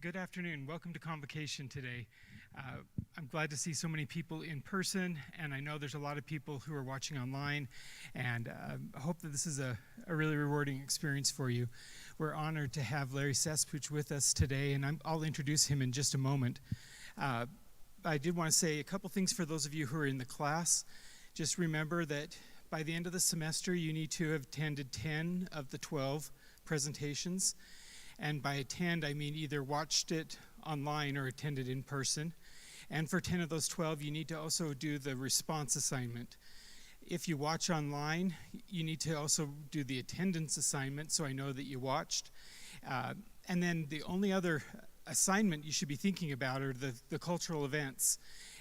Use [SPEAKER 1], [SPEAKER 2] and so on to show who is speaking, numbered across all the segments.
[SPEAKER 1] Good afternoon. Welcome to Convocation today. I'm glad to see so many people in person, and I know there's a lot of people who are watching online, and I hope that this is a really rewarding experience for you. We're honored to have Larry Cesspooch with us today, and I'll introduce him in just a moment. I did want to say a couple things for those of you who are in the class. Just remember that by the end of the semester, you need to have attended 10 of the 12 presentations. And by attend, I mean either watched it online or attended in person. And for 10 of those 12, you need to also do the response assignment. If you watch online, you need to also do the attendance assignment, so I know that you watched. And then the only other assignment you should be thinking about are the cultural events.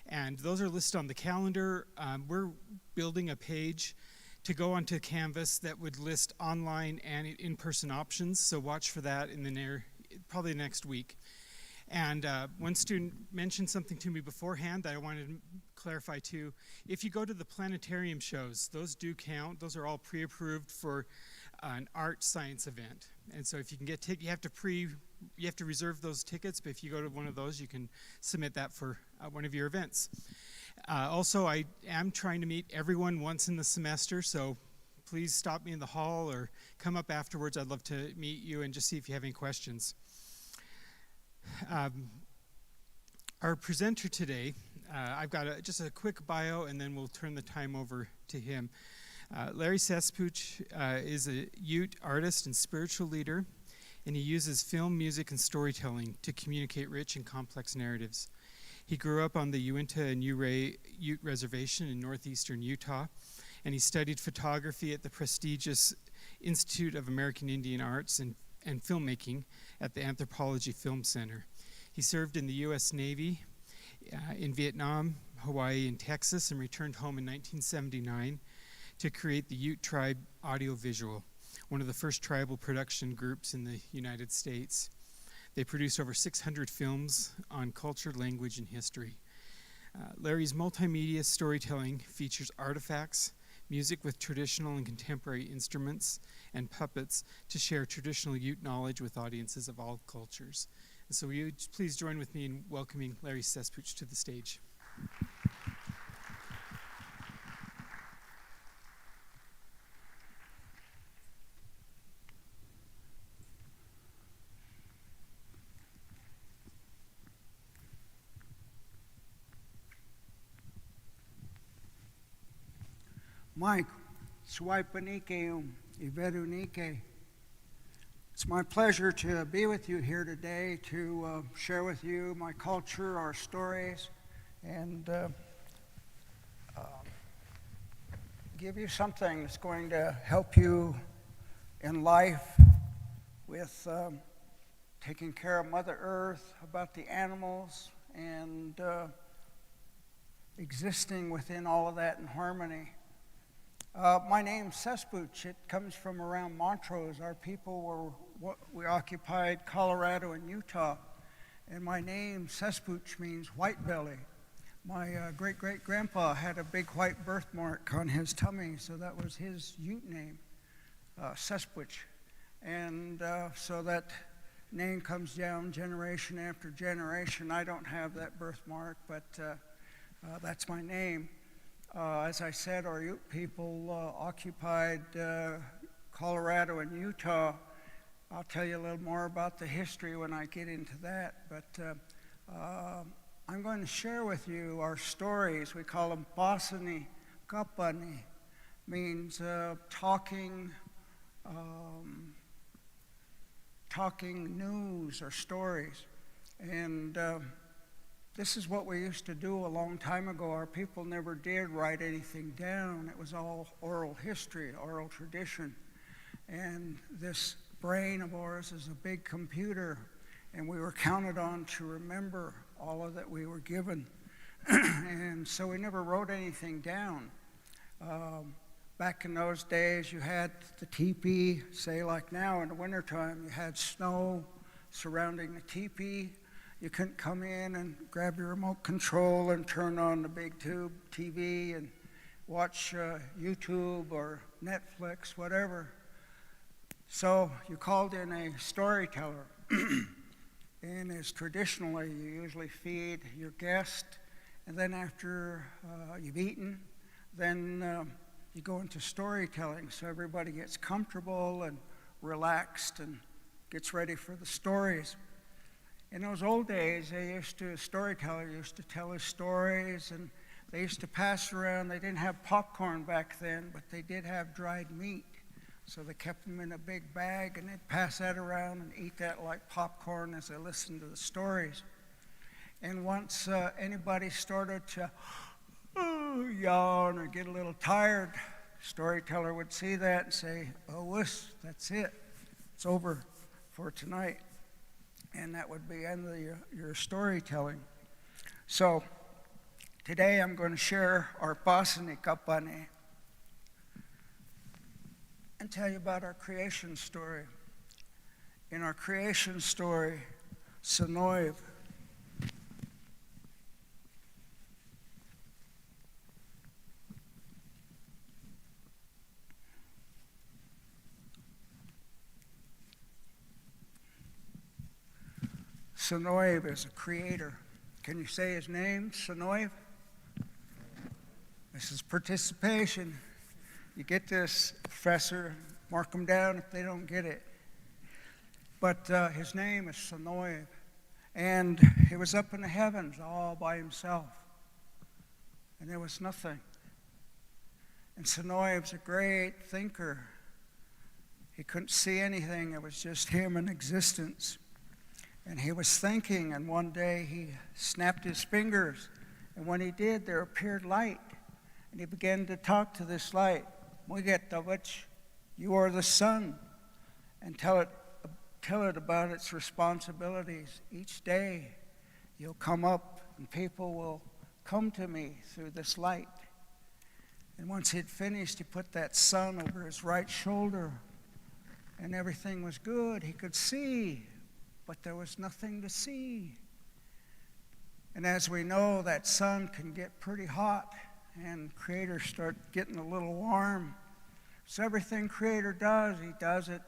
[SPEAKER 1] And those are listed on the calendar. We're building a page to go onto Canvas that would list online and in-person options, so watch for that in the probably next week. And one student mentioned something to me beforehand that I wanted to clarify too. If you go to the planetarium shows, those do count. Those are all pre-approved for an art science event. And so if you can get tickets, you have to reserve those tickets, but if you go to one of those, you can submit that for one of your events. Also, I am trying to meet everyone once in the semester, so please stop me in the hall or come up afterwards. I'd love to meet you and just see if you have any questions. Our presenter today, I've got just a quick bio, and then we'll turn the time over to him. Larry Cesspooch is a Ute artist and spiritual leader, and he uses film, music, and storytelling to communicate rich and complex narratives. He grew up on the Uintah Ouray Ute Reservation in northeastern Utah, and he studied photography at the prestigious Institute of American Indian Arts and Filmmaking at the Anthropology Film Center. He served in the U.S. Navy in Vietnam, Hawaii, and Texas, and returned home in 1979 to create the Ute Tribe Audio-Visual, one of the first tribal production groups in the United States. They produced over 600 films on culture, language, and history. Larry's multimedia storytelling features artifacts, music with traditional and contemporary instruments, and puppets to share traditional Ute knowledge with audiences of all cultures. And so will you please join with me in welcoming Larry Cesspooch to the stage.
[SPEAKER 2] Mike, Swipanike, Iverunike. It's my pleasure to be with you here today to share with you my culture, our stories, and give you something that's going to help you in life with taking care of Mother Earth, about the animals, and existing within all of that in harmony. My name's Cesspooch. It comes from around Montrose. Our people we occupied Colorado and Utah. And my name, Cesspooch, means white belly. My great-great-grandpa had a big white birthmark on his tummy, so that was his Ute name, Cesspooch. And so that name comes down generation after generation. I don't have that birthmark, but that's my name. As I said, our Ute people occupied Colorado and Utah. I'll tell you a little more about the history when I get into that, but I'm going to share with you our stories. We call them Basani Kapani, means talking news or stories. And this is what we used to do a long time ago. Our people never did write anything down. It was all oral history, oral tradition. And this brain of ours is a big computer, and we were counted on to remember all of that we were given. And so we never wrote anything down. Back in those days, you had the teepee, say like now in the wintertime, you had snow surrounding the teepee. You couldn't come in and grab your remote control and turn on the big tube TV and watch YouTube or Netflix, whatever. So you called in a storyteller. And as traditionally, you usually feed your guest, and then after you've eaten, then you go into storytelling, so everybody gets comfortable and relaxed and gets ready for the stories. In those old days, a storyteller used to tell his stories, and they used to pass around. They didn't have popcorn back then, but they did have dried meat. So they kept them in a big bag, and they'd pass that around and eat that like popcorn as they listened to the stories. And once anybody started to yawn or get a little tired, storyteller would see that and say, "Oh, wuss, that's it. It's over for tonight." And that would be the end of your storytelling. So today I'm going to share our Pasani Kapane and tell you about our creation story. In our creation story, Sonoiv, Sonoiv is a creator. Can you say his name, Sonoiv? This is participation. You get this, professor, mark them down if they don't get it. But his name is Sonoiv, and he was up in the heavens all by himself, and there was nothing. And Sonoiv's a great thinker. He couldn't see anything. It was just him in existence. And he was thinking, and one day he snapped his fingers, and when he did, there appeared light, and he began to talk to this light. Mugetavach, you are the sun, and tell it about its responsibilities. Each day you'll come up, and people will come to me through this light. And once he'd finished, he put that sun over his right shoulder, and everything was good. He could see, but there was nothing to see. And as we know, that sun can get pretty hot, and creators start getting a little warm. So everything creator does, he does it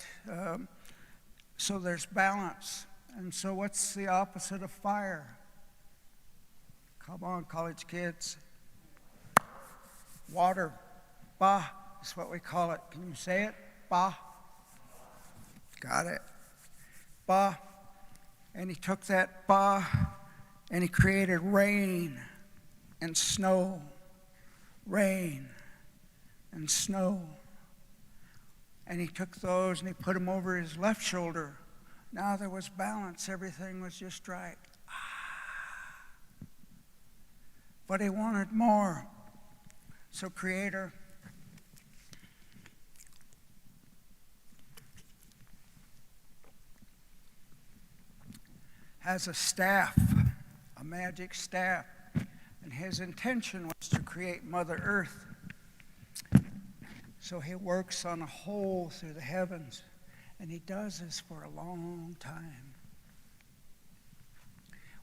[SPEAKER 2] so there's balance. And so what's the opposite of fire? Come on, college kids. Water. Ba is what we call it. Can you say it? Ba. Got it. Ba. And he took that ba and he created rain and snow. Rain and snow. And he took those and he put them over his left shoulder. Now there was balance. Everything was just right. But he wanted more. So creator has a staff, a magic staff. And his intention was to create Mother Earth. So he works on a hole through the heavens, and he does this for a long time.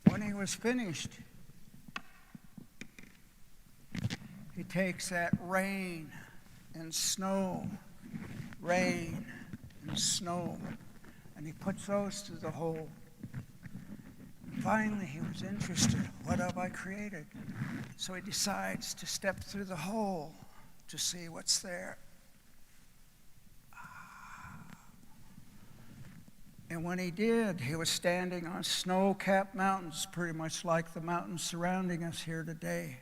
[SPEAKER 2] When he was finished, he takes that rain and snow, and he puts those through the hole. Finally, he was interested. What have I created? So he decides to step through the hole to see what's there. And when he did, he was standing on snow-capped mountains, pretty much like the mountains surrounding us here today.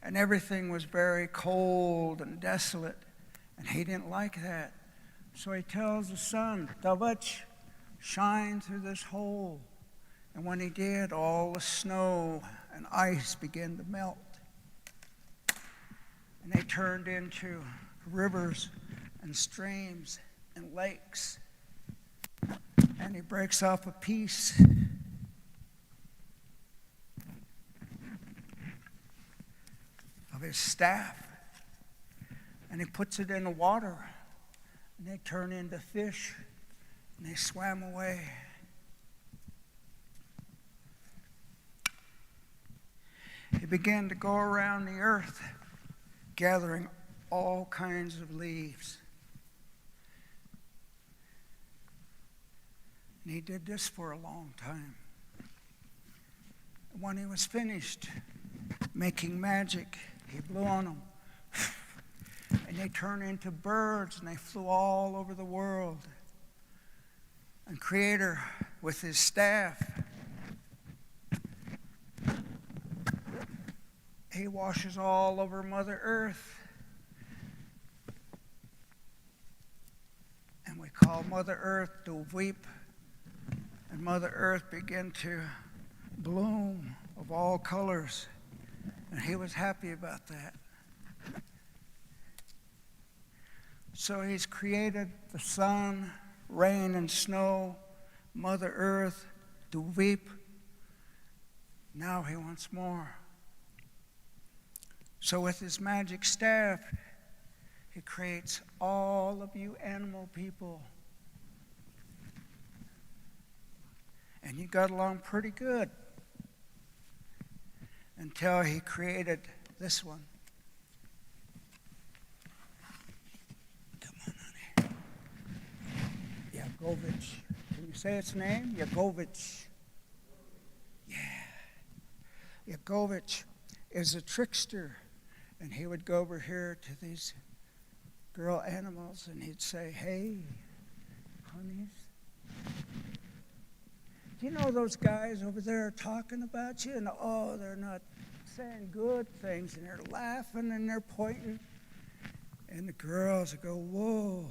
[SPEAKER 2] And everything was very cold and desolate, and he didn't like that. So he tells the sun, Davach, shine through this hole. And when he did, all the snow and ice began to melt. And they turned into rivers and streams and lakes. And he breaks off a piece of his staff, and he puts it in the water, and they turn into fish, and they swam away. He began to go around the earth, gathering all kinds of leaves. And he did this for a long time. When he was finished making magic, he blew on them. And they turned into birds, and they flew all over the world. And Creator, with his staff, he washes all over Mother Earth. And we call Mother Earth to weep. And Mother Earth began to bloom of all colors. And he was happy about that. So he's created the sun, rain, and snow, Mother Earth to weep. Now he wants more. So with his magic staff, he creates all of you animal people. And you got along pretty good until he created this one. Come on, honey. Yagovich. Can you say its name? Yagovich. Yeah. Yagovich is a trickster. And he would go over here to these girl animals and he'd say, "Hey, honeys, do you know those guys over there are talking about you? And oh, they're not saying good things, and they're laughing and they're pointing." And the girls would go, "Whoa,"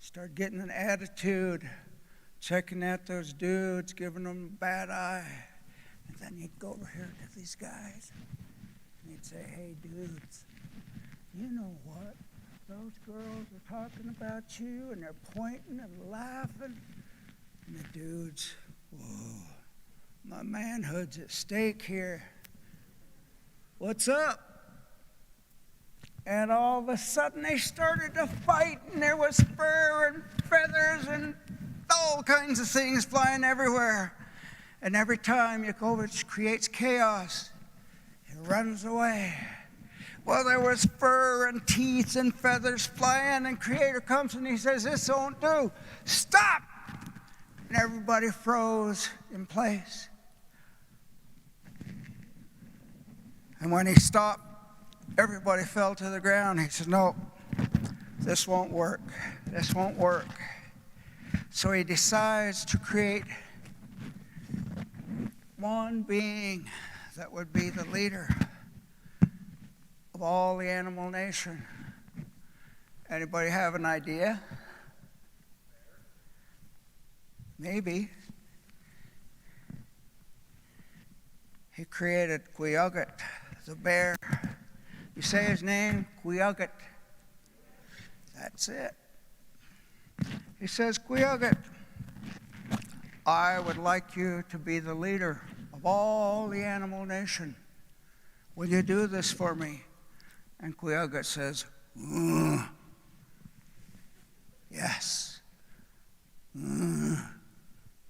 [SPEAKER 2] start getting an attitude, checking out those dudes, giving them a bad eye. And then he'd go over here to these guys. He'd say, "Hey, dudes, you know what? Those girls are talking about you, and they're pointing and laughing." And the dudes, "Whoa, my manhood's at stake here. What's up?" And all of a sudden, they started to fight, and there was fur and feathers and all kinds of things flying everywhere. And every time Yakovich creates chaos, he runs away. Well, there was fur and teeth and feathers flying, and Creator comes and he says, "This won't do. Stop!" And everybody froze in place. And when he stopped, everybody fell to the ground. He said, "No, this won't work. This won't work." So he decides to create one being that would be the leader of all the animal nation. Anybody have an idea? Maybe. He created Quiugut, the bear. You say his name? Quiugut. That's it. He says, "Quiugut, I would like you to be the leader of all the animal nation. Will you do this for me?" And Quiugut says, "Yes.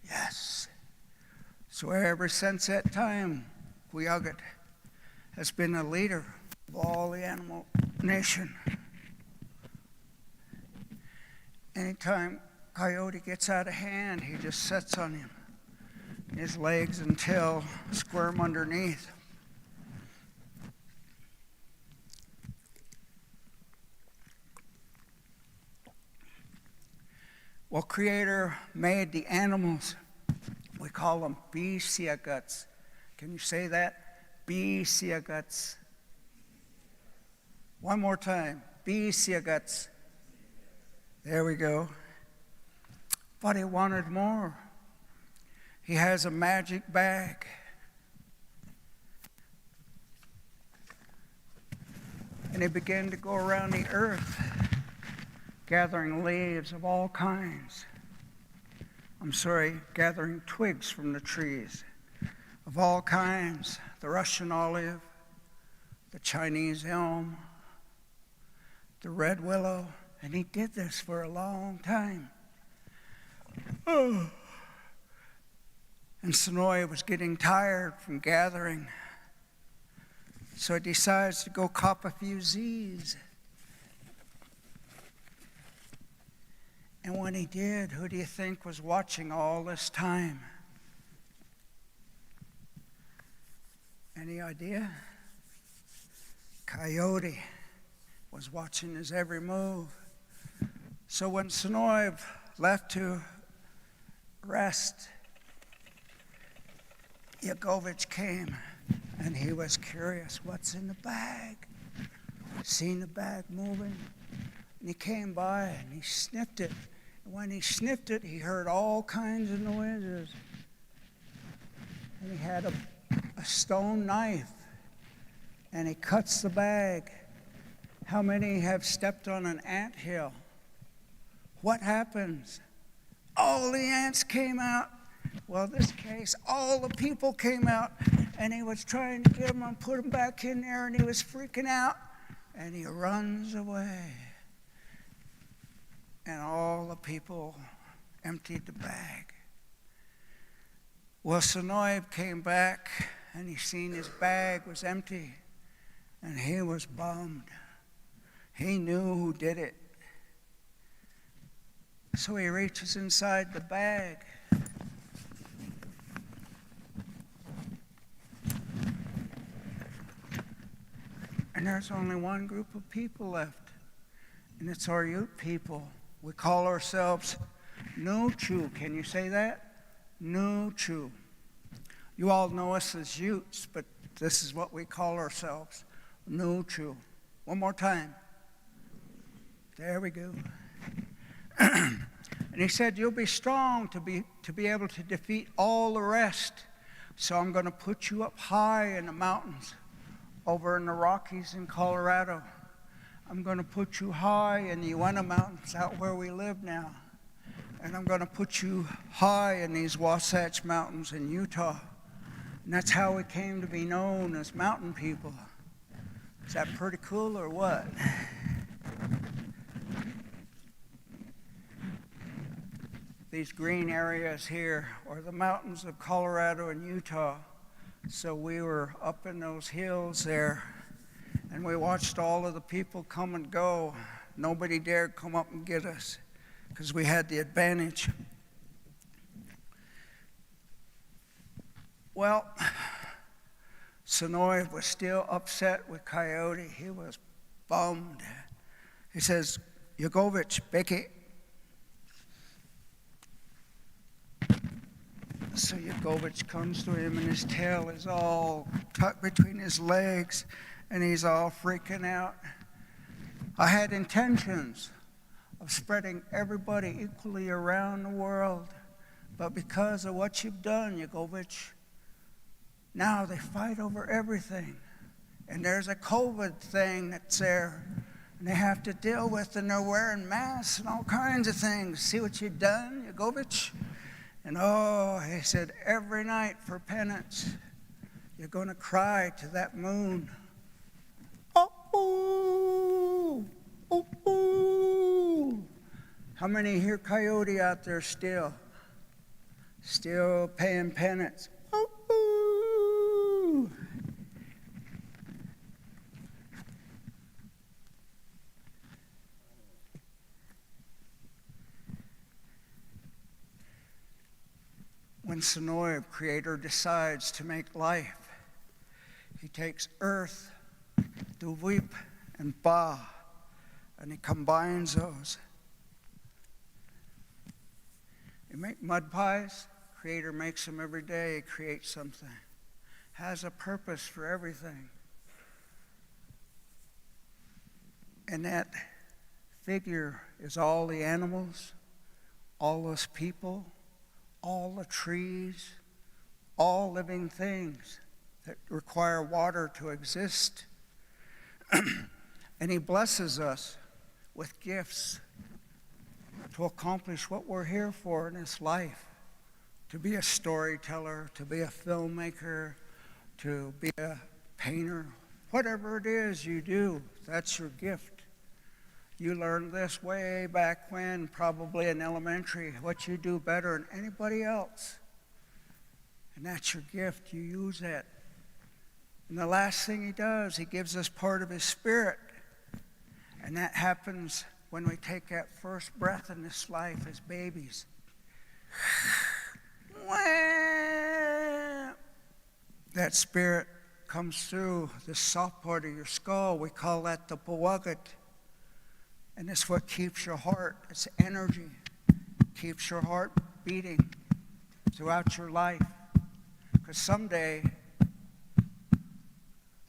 [SPEAKER 2] Yes." So ever since that time, Quiugut has been a leader of all the animal nation. Anytime Coyote gets out of hand, he just sits on him. His legs and tail squirm underneath. Well, Creator made the animals. We call them bestiaguts. Can you say that? Bestiaguts. One more time. Bestiaguts. There we go. But he wanted more. He has a magic bag. And he began to go around the earth, gathering leaves of all kinds. Gathering twigs from the trees of all kinds. The Russian olive, the Chinese elm, the red willow. And he did this for a long time. And Sonoy was getting tired from gathering. So he decides to go cop a few Z's. And when he did, who do you think was watching all this time? Any idea? Coyote was watching his every move. So when Sonoy left to rest, Yagovich came, and he was curious, what's in the bag? Seen the bag moving, and he came by and he sniffed it. And when he sniffed it, he heard all kinds of noises. And he had a stone knife, and he cuts the bag. How many have stepped on an anthill? What happens? All the ants came out. Well, in this case, all the people came out, and he was trying to get them and put them back in there, and he was freaking out, and he runs away. And all the people emptied the bag. Well, Sonoy came back, and he seen his bag was empty, and he was bummed. He knew who did it. So he reaches inside the bag. And there's only one group of people left, and it's our Ute people. We call ourselves Nuchu. Can you say that? Nuchu. You all know us as Utes, but this is what we call ourselves, Nuchu. One more time. There we go. And he said, you'll be strong to be able to defeat all the rest. So I'm going to put you up high in the mountains over in the Rockies in Colorado. I'm going to put you high in the Uintah Mountains out where we live now. And I'm going to put you high in these Wasatch Mountains in Utah. And that's how we came to be known as mountain people. Is that pretty cool or what? These green areas here are the mountains of Colorado and Utah. So we were up in those hills there, and we watched all of the people come and go. Nobody dared come up and get us because we had the advantage. Well, Sonoy was still upset with Coyote. He was bummed. He says, Yagovich, Becky. So Yagovich comes to him, and his tail is all tucked between his legs, and he's all freaking out. I had intentions of spreading everybody equally around the world, but because of what you've done, Yagovich, now they fight over everything. And there's a COVID thing that's there, and they have to deal with, and they're wearing masks and all kinds of things. See what you've done, Yagovich? And oh, he said, every night for penance, you're going to cry to that moon. Oh, oh, oh. How many hear Coyote out there still? Still paying penance. Oh, oh. When Sonoy, Creator, decides to make life, he takes earth, Duvip, and Ba, and he combines those. You make mud pies, Creator makes them every day, he creates something. Has a purpose for everything. And that figure is all the animals, all us people, all the trees, all living things that require water to exist. And he blesses us with gifts to accomplish what we're here for in this life. To be a storyteller, to be a filmmaker, to be a painter. Whatever it is you do, that's your gift. You learned this way back when, probably in elementary, what you do better than anybody else. And that's your gift. You use that. And the last thing he does, he gives us part of his spirit. And that happens when we take that first breath in this life as babies. That spirit comes through the soft part of your skull. We call that the bawagat. And it's what keeps your heart, it's energy, keeps your heart beating throughout your life. Because someday,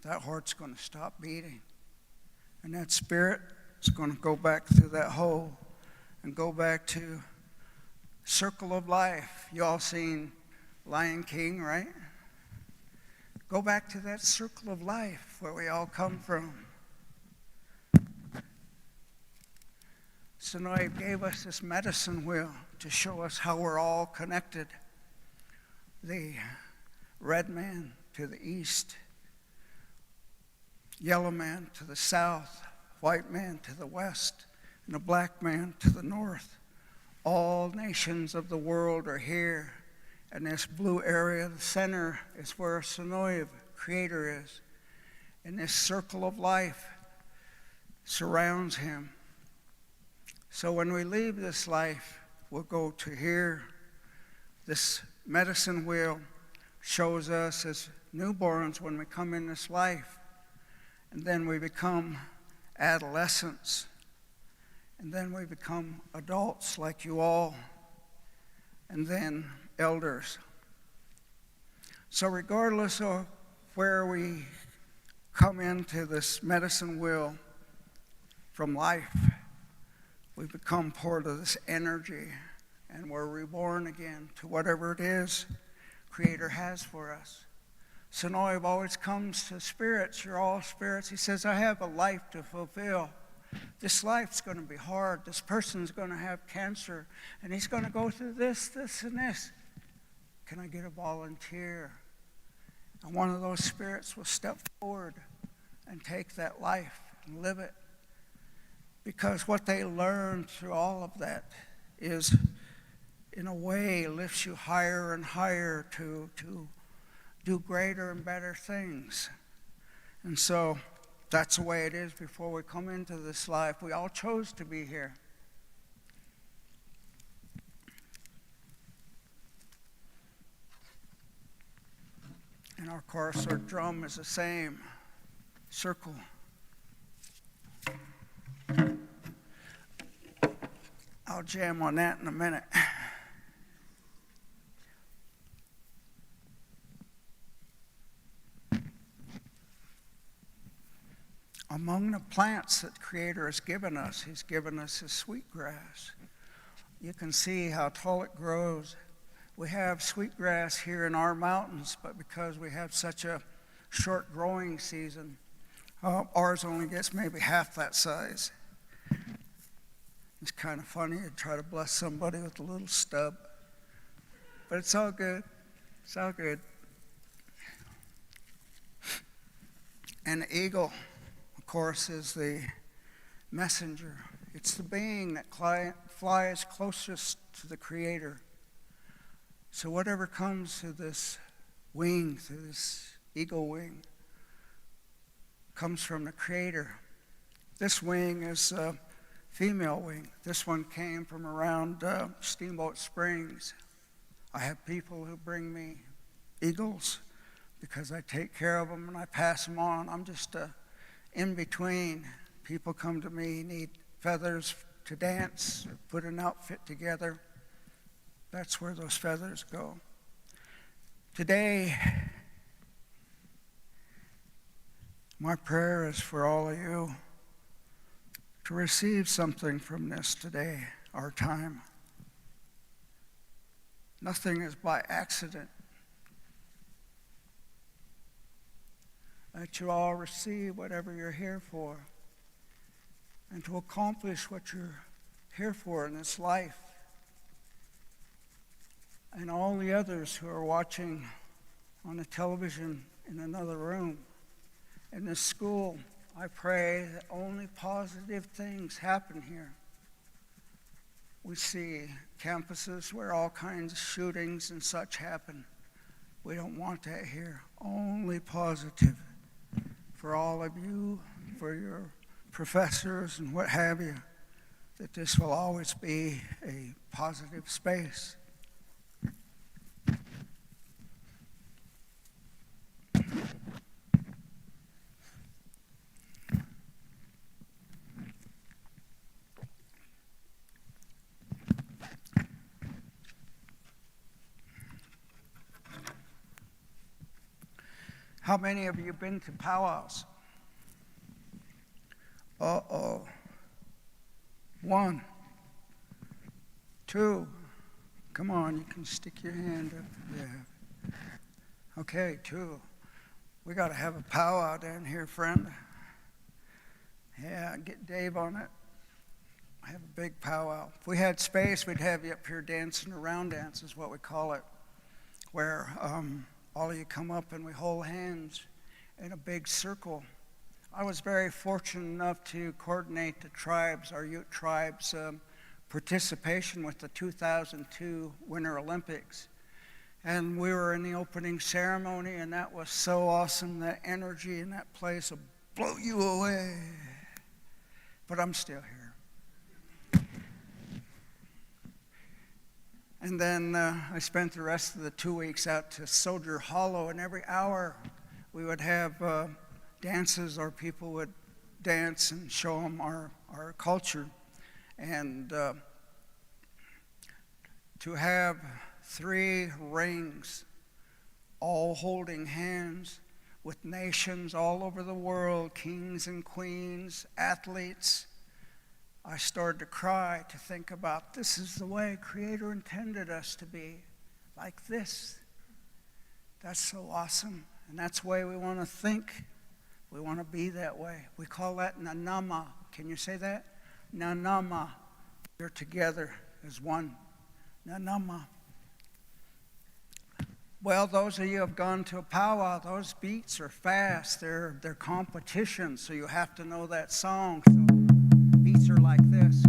[SPEAKER 2] that heart's going to stop beating. And that spirit is going to go back through that hole and go back to circle of life. You all seen Lion King, right? Go back to that circle of life where we all come from. Sonoy gave us this medicine wheel to show us how we're all connected. The red man to the east, yellow man to the south, white man to the west, and the black man to the north. All nations of the world are here. And this blue area, the center, is where Sonoy, Creator, is. And this circle of life surrounds him. So when we leave this life, we'll go to here. This medicine wheel shows us as newborns when we come in this life. And then we become adolescents. And then we become adults like you all. And then elders. So regardless of where we come into this medicine wheel from life, we become part of this energy and we're reborn again to whatever it is Creator has for us. Sonoy always comes to spirits. You're all spirits. He says, I have a life to fulfill. This life's going to be hard. This person's going to have cancer, and he's going to go through this, this, and this. Can I get a volunteer? And one of those spirits will step forward and take that life and live it. Because what they learn through all of that is, in a way, lifts you higher and higher to do greater and better things. And so that's the way it is before we come into this life. We all chose to be here. And of course, our drum is the same circle. I'll jam on that in a minute. Among the plants that Creator has given us, He's given us this sweetgrass. You can see how tall it grows. We have sweetgrass here in our mountains, but because we have such a short growing season, ours only gets maybe half that size. It's kind of funny to try to bless somebody with a little stub, but it's all good. It's all good. And the eagle, of course, is the messenger. It's the being that flies closest to the Creator. So whatever comes through this wing, through this eagle wing, comes from the Creator. This wing is a female wing. This one came from around Steamboat Springs. I have people who bring me eagles because I take care of them and I pass them on. I'm just in between. People come to me, need feathers to dance, or put an outfit together. That's where those feathers go. Today, my prayer is for all of you to receive something from this today, our time. Nothing is by accident. That you all receive whatever you're here for, and to accomplish what you're here for in this life. And all the others who are watching on the television in another room, in this school, I pray that only positive things happen here. We see campuses where all kinds of shootings and such happen. We don't want that here. Only positive for all of you, for your professors and what have you. that this will always be a positive space. How many of you have been to powwows? Uh-oh. 1, 2. Come on, you can stick your hand up. Yeah. Okay, 2. We got to have a powwow down here, friend. Yeah, get Dave on it. Have a big powwow. If we had space, we'd have you up here dancing. A round dance is what we call it, where all of you come up and we hold hands in a big circle. I was very fortunate enough to coordinate the tribes, our Ute Tribe's participation with the 2002 Winter Olympics. And we were in the opening ceremony, and that was so awesome. That energy in that place will blow you away. But I'm still here. And then I spent the rest of the 2 weeks out to Soldier Hollow, and every hour we would have dances, or people would dance and show them our culture. And to have 3 rings all holding hands with nations all over the world, kings and queens, athletes, I started to cry to think about this is the way Creator intended us to be, like this. That's so awesome, and that's the way we want to think. We want to be that way. We call that nanama. Can you say that? Nanama. You're together as one. Nanama. Well, those of you who have gone to a powwow, those beats are fast. They're competitions, so you have to know that song. So beats are like this.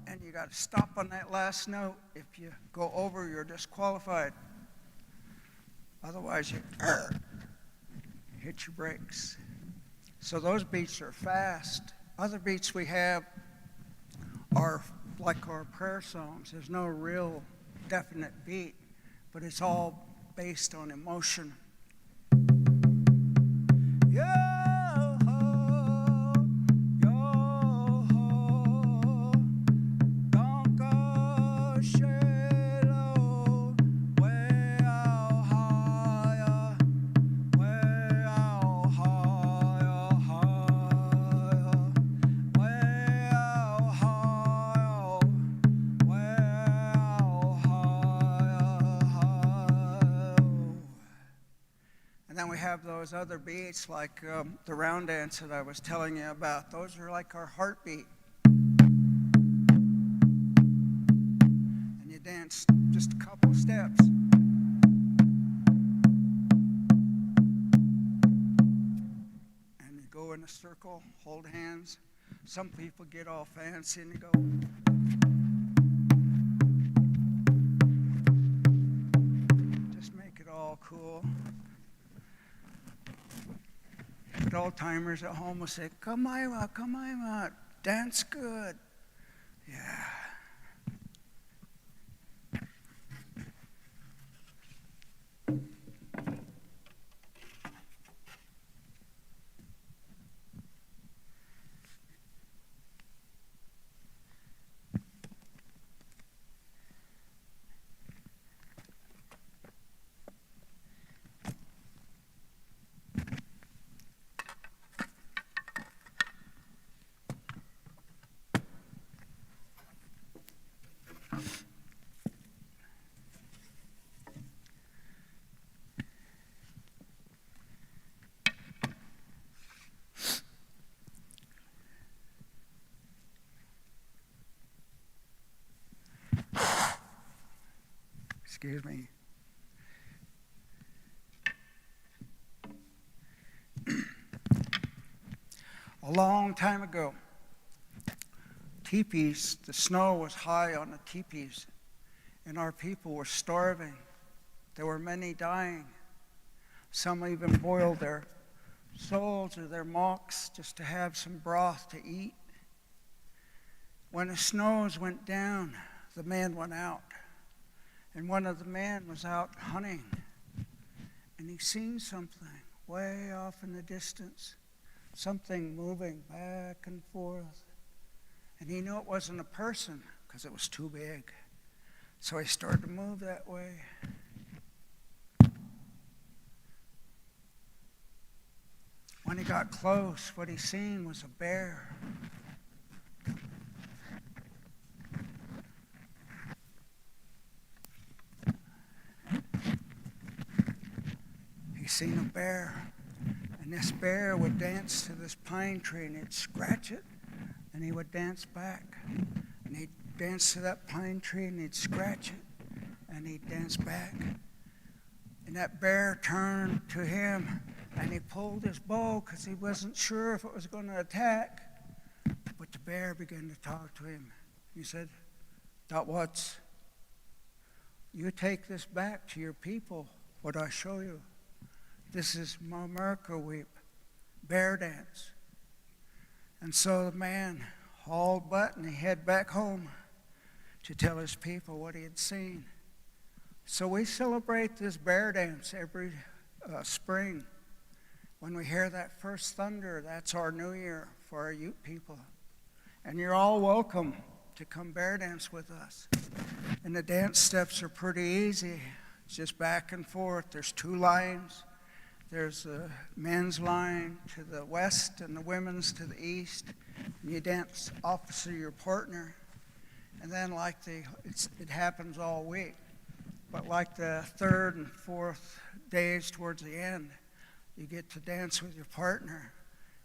[SPEAKER 2] And you got to stop on that last note. If you go over, you're disqualified. Otherwise, you hit your brakes. So those beats are fast. Other beats we have are like our prayer songs. There's no real definite beat, but it's all based on emotion. Those other beats, like the round dance that I was telling you about, those are like our heartbeat. And you dance just a couple steps. And you go in a circle, hold hands. Some people get all fancy and they go. Just make it all cool. But old-timers at home will say, come on, dance good. Yeah. Excuse me. A long time ago, teepees, the snow was high on the teepees, and our people were starving. There were many dying. Some even boiled their souls or their mocks just to have some broth to eat. When the snows went down, the men went out. And one of the men was out hunting. And he seen something way off in the distance. Something moving back and forth. And he knew it wasn't a person because it was too big. So he started to move that way. When he got close, what he seen was a bear. He seen a bear, and this bear would dance to this pine tree, and he'd scratch it, and he would dance back. And he'd dance to that pine tree, and he'd scratch it, and he'd dance back. And that bear turned to him, and he pulled his bow because he wasn't sure if it was going to attack. But the bear began to talk to him. He said, "That what's? You take this back to your people, what I show you. This is my America weep, bear dance." And so the man hauled butt and he head back home to tell his people what he had seen. So we celebrate this bear dance every spring. When we hear that first thunder, that's our new year for our Ute people. And you're all welcome to come bear dance with us. And the dance steps are pretty easy. It's just back and forth. There's 2 lines. There's the men's line to the west and the women's to the east. And you dance opposite your partner. And then it happens all week. But like the 3rd and 4th days towards the end, you get to dance with your partner.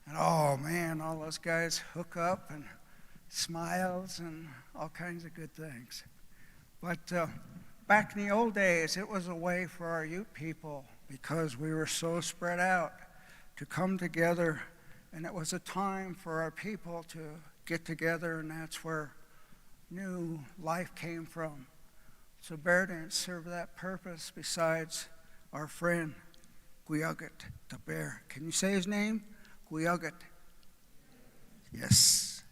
[SPEAKER 2] And oh man, all those guys hook up and smiles and all kinds of good things. But back in the old days, it was a way for our Ute people, because we were so spread out, to come together. And it was a time for our people to get together, and that's where new life came from. So bear dance served that purpose besides our friend Guyagut, the bear. Can you say his name? Guyagut. Yes.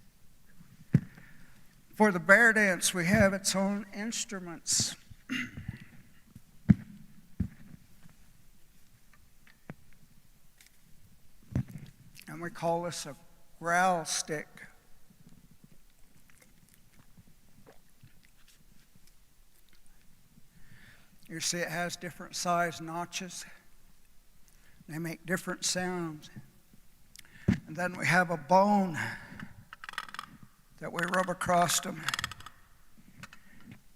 [SPEAKER 2] For the bear dance, we have its own instruments. And we call this a growl stick. You see it has different size notches. They make different sounds. And then we have a bone that we rub across them.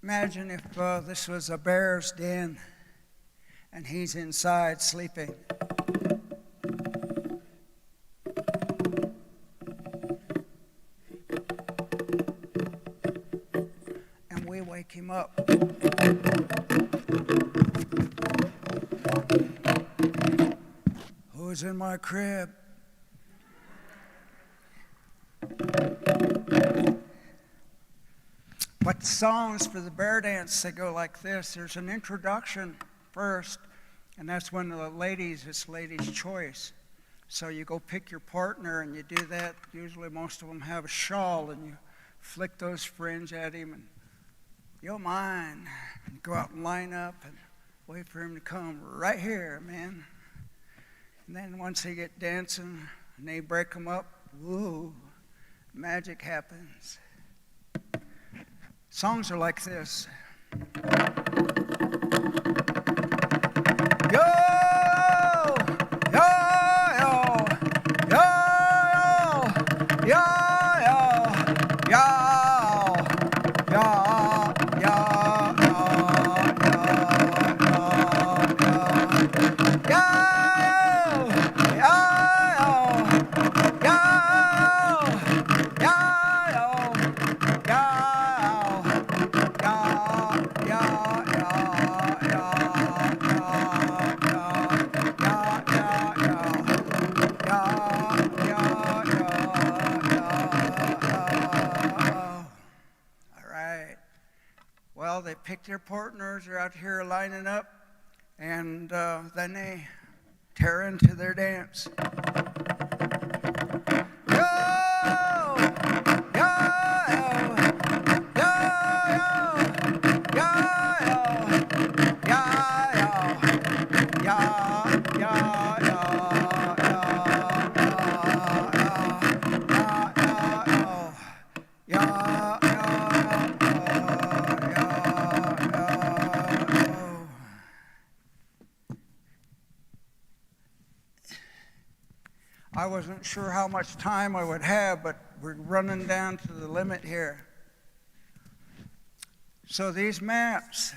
[SPEAKER 2] Imagine if this was a bear's den and he's inside sleeping. And we wake him up. Who's in my crib? But the songs for the bear dance, they go like this. There's an introduction first, and that's when it's ladies' choice. So you go pick your partner and you do that. Usually most of them have a shawl, and you flick those fringe at him and you're mine. And go out and line up and wait for him to come right here, man. And then once they get dancing and they break them up, woo, magic happens. Songs are like this. Yo, yo, yo, yo, yo, yo, yo, yo, Well, they pick their partners, they're out here lining up, and then they tear into their dance. I wasn't sure how much time I would have, but we're running down to the limit here. So these maps,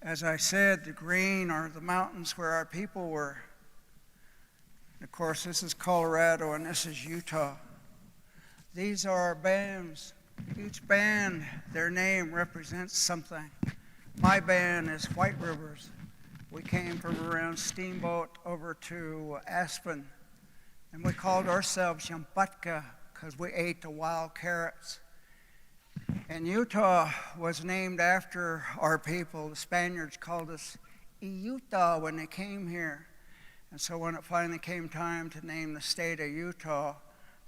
[SPEAKER 2] as I said, the green are the mountains where our people were. Of course, this is Colorado and this is Utah. These are our bands. Each band, their name represents something. My band is White Rivers. We came from around Steamboat over to Aspen, and we called ourselves Yamputka because we ate the wild carrots. And Utah was named after our people. The Spaniards called us Utah when they came here. And so when it finally came time to name the state of Utah,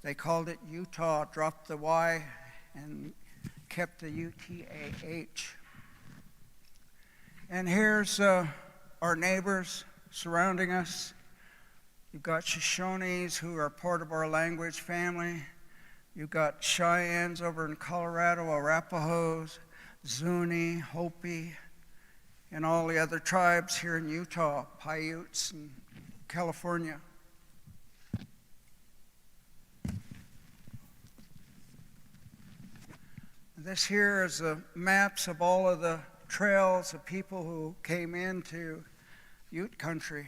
[SPEAKER 2] they called it Utah, dropped the Y, and kept the U-T-A-H. And here's our neighbors surrounding us. You've got Shoshones, who are part of our language family. You've got Cheyennes over in Colorado, Arapahoes, Zuni, Hopi, and all the other tribes here in Utah, Paiutes in California. This here is the maps of all of the trails of people who came into Ute country.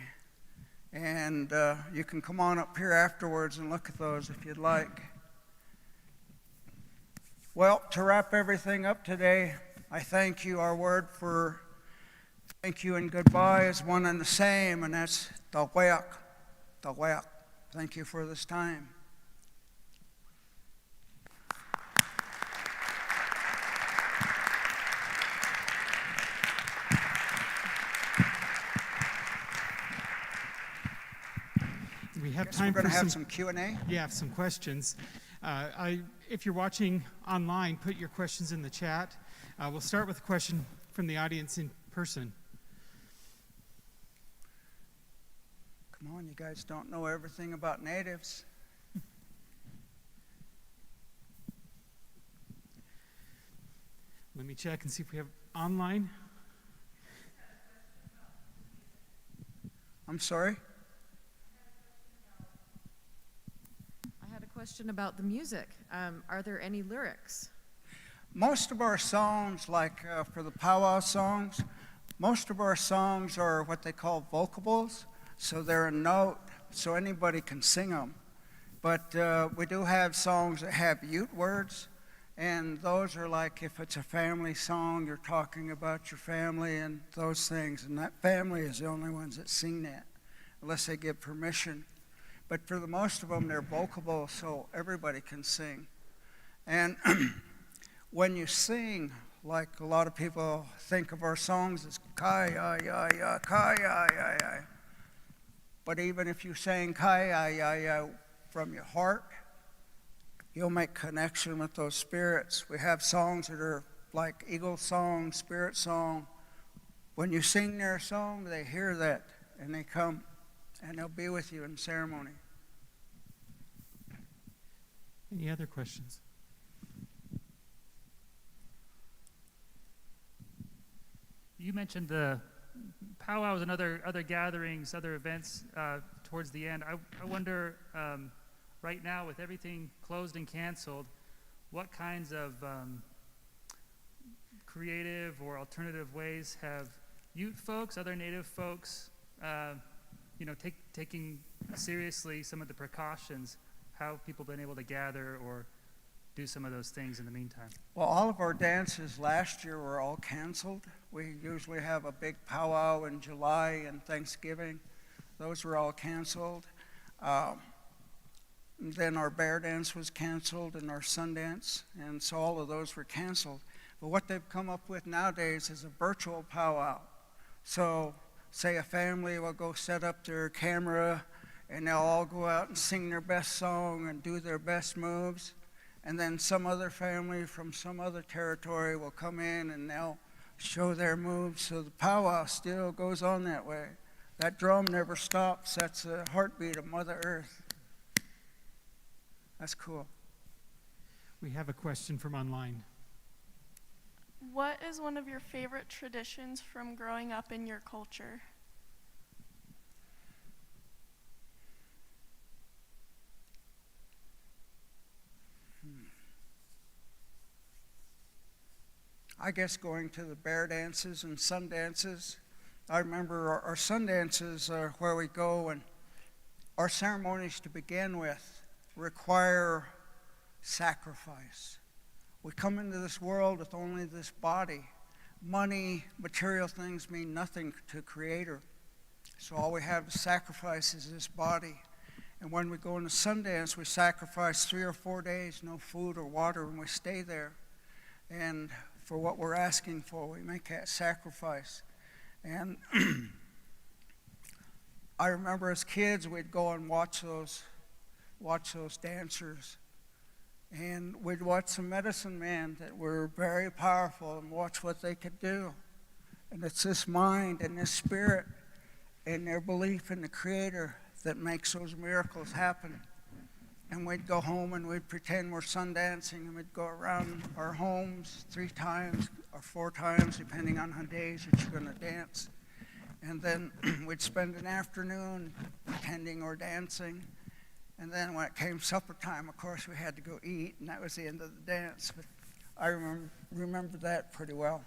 [SPEAKER 2] And you can come on up here afterwards and look at those if you'd like. Well, to wrap everything up today, I thank you. Our word for thank you and goodbye is one and the same, and that's taweak, taweak. Thank you for this time.
[SPEAKER 1] We have
[SPEAKER 2] Guess
[SPEAKER 1] time
[SPEAKER 2] we're going
[SPEAKER 1] for
[SPEAKER 2] to have some Q&A.
[SPEAKER 1] Yeah, some questions. If you're watching online, put your questions in the chat. We'll start with a question from the audience in person.
[SPEAKER 2] Come on, you guys don't know everything about natives.
[SPEAKER 1] Let me check and see if we have online.
[SPEAKER 2] I'm sorry?
[SPEAKER 3] Question about the music. Are there any lyrics?
[SPEAKER 2] Most of our songs, like for the powwow songs, most of our songs are what they call vocables. So they're a note, so anybody can sing them. But we do have songs that have Ute words, and those are like if it's a family song, you're talking about your family and those things, and that family is the only ones that sing that, unless they give permission. But for the most of them, they're vocable, so everybody can sing. And when you sing, like a lot of people think of our songs as kai-ya-ya-ya, kai-ya-ya-ya. But even if you sang kai-ya-ya-ya from your heart, you'll make connection with those spirits. We have songs that are like eagle song, spirit song. When you sing their song, they hear that, and they come. And they'll be with you in ceremony.
[SPEAKER 1] Any other questions?
[SPEAKER 4] You mentioned the powwows and other gatherings, other events towards the end. I wonder, right now with everything closed and canceled, what kinds of creative or alternative ways have Ute folks, other Native folks, taking seriously some of the precautions, how people been able to gather or do some of those things in the meantime?
[SPEAKER 2] Well, all of our dances last year were all canceled. We usually have a big powwow in July and Thanksgiving. Those were all canceled. Then our bear dance was canceled and our sun dance, and so all of those were canceled. But what they've come up with nowadays is a virtual powwow. So say a family will go set up their camera and they'll all go out and sing their best song and do their best moves. And then some other family from some other territory will come in and they'll show their moves. So the powwow still goes on that way. That drum never stops. That's the heartbeat of Mother Earth. That's cool.
[SPEAKER 1] We have a question from online.
[SPEAKER 5] What is one of your favorite traditions from growing up in your culture?
[SPEAKER 2] I guess going to the bear dances and sun dances. I remember our sun dances are where we go, and our ceremonies to begin with require sacrifice. We come into this world with only this body. Money, material things mean nothing to Creator. So all we have to sacrifice is this body. And when we go into Sundance, we sacrifice 3 or 4 days, no food or water, and we stay there. And for what we're asking for, we make that sacrifice. And I remember as kids, we'd go and watch those dancers. And we'd watch some medicine men that were very powerful and watch what they could do. And it's this mind and this spirit and their belief in the Creator that makes those miracles happen. And we'd go home and we'd pretend we're sun dancing, and we'd go around our homes 3 times or 4 times, depending on how days that you're going to dance. And then we'd spend an afternoon pretending or dancing. And then when it came supper time, of course, we had to go eat, and that was the end of the dance. But I remember that pretty well.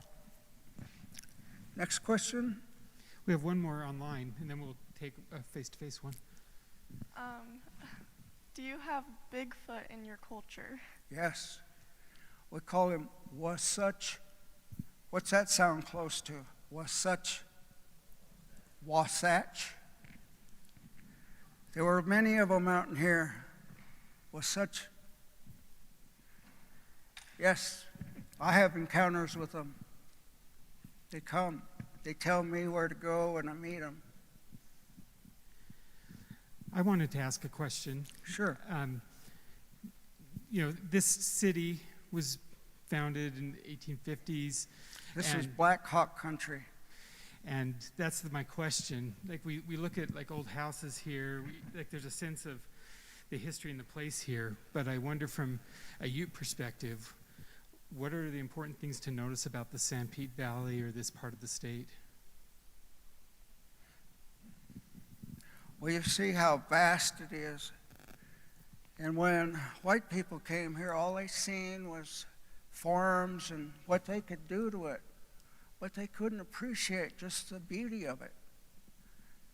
[SPEAKER 2] Next question.
[SPEAKER 1] We have one more online, and then we'll take a face-to-face one.
[SPEAKER 5] Do you have Bigfoot in your culture?
[SPEAKER 2] Yes. We call him Wasatch. What's that sound close to? Wasatch? Wasatch? There were many of them out in here. Wasatch? Yes, I have encounters with them. They come. They tell me where to go, and I meet them.
[SPEAKER 1] I wanted to ask a question.
[SPEAKER 2] Sure.
[SPEAKER 1] This city was founded in the 1850s.
[SPEAKER 2] This is Black Hawk country.
[SPEAKER 1] And that's my question. Like we look at like old houses here, there's a sense of the history and the place here, but I wonder from a Ute perspective, what are the important things to notice about the Sanpete Valley or this part of the state?
[SPEAKER 2] Well, you see how vast it is. And when white people came here, all they seen was farms and what they could do to it. But they couldn't appreciate just the beauty of it.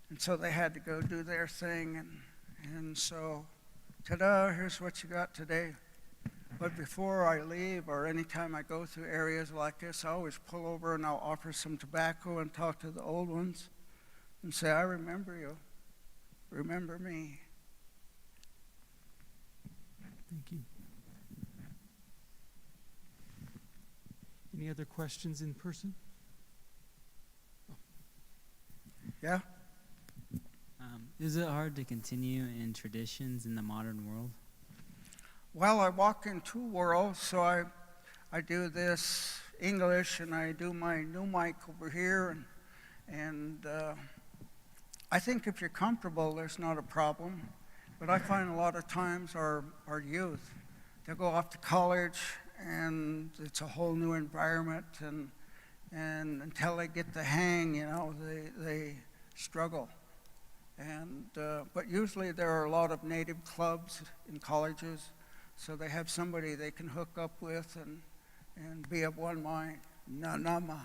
[SPEAKER 2] And so they had to go do their thing. And so, ta-da, here's what you got today. But before I leave, or anytime I go through areas like this, I always pull over and I'll offer some tobacco and talk to the old ones and say, I remember you. Remember me.
[SPEAKER 1] Thank you. Any other questions in person?
[SPEAKER 2] Yeah?
[SPEAKER 6] Is it hard to continue in traditions in the modern world?
[SPEAKER 2] Well, I walk in 2 worlds, so I do this English and I do my new mic over here, and I think if you're comfortable, there's not a problem. But I find a lot of times our youth, they'll go off to college and it's a whole new environment, and until they get the hang, they struggle. And but usually there are a lot of native clubs in colleges, so they have somebody they can hook up with and be of one mind. Na-na-ma.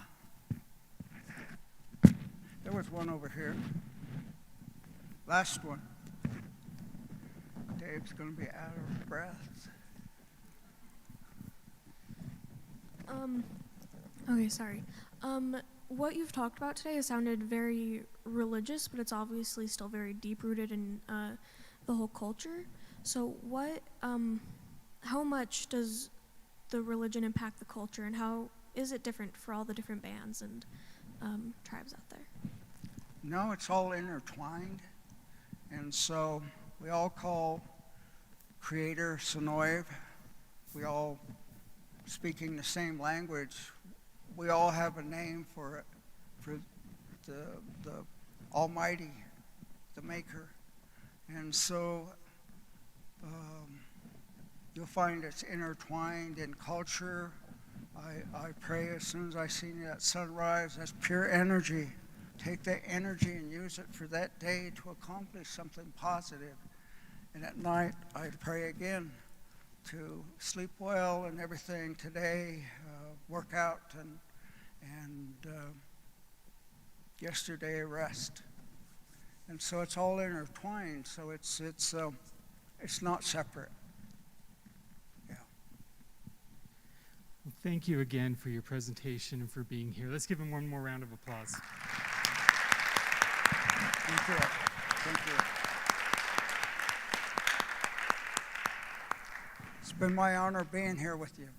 [SPEAKER 2] There was one over here. Last one. Dave's going to be out of breath.
[SPEAKER 7] Okay, sorry. What you've talked about today has sounded very religious, but it's obviously still very deep-rooted in the whole culture. So how much does the religion impact the culture, and how is it different for all the different bands and tribes out there?
[SPEAKER 2] No, it's all intertwined. And so we all call Creator Sonoiv. We all speaking the same language. We all have a name for it, for the Almighty, the Maker. And so you'll find it's intertwined in culture. I pray as soon as I see that sunrise, that's pure energy. Take that energy and use it for that day to accomplish something positive. And at night, I pray again to sleep well and everything today, work out, and yesterday rest. And so it's all intertwined. So it's not separate. Yeah.
[SPEAKER 1] Well, thank you again for your presentation and for being here. Let's give him one more round of applause.
[SPEAKER 2] Thank you. Thank you. It's been my honor being here with you.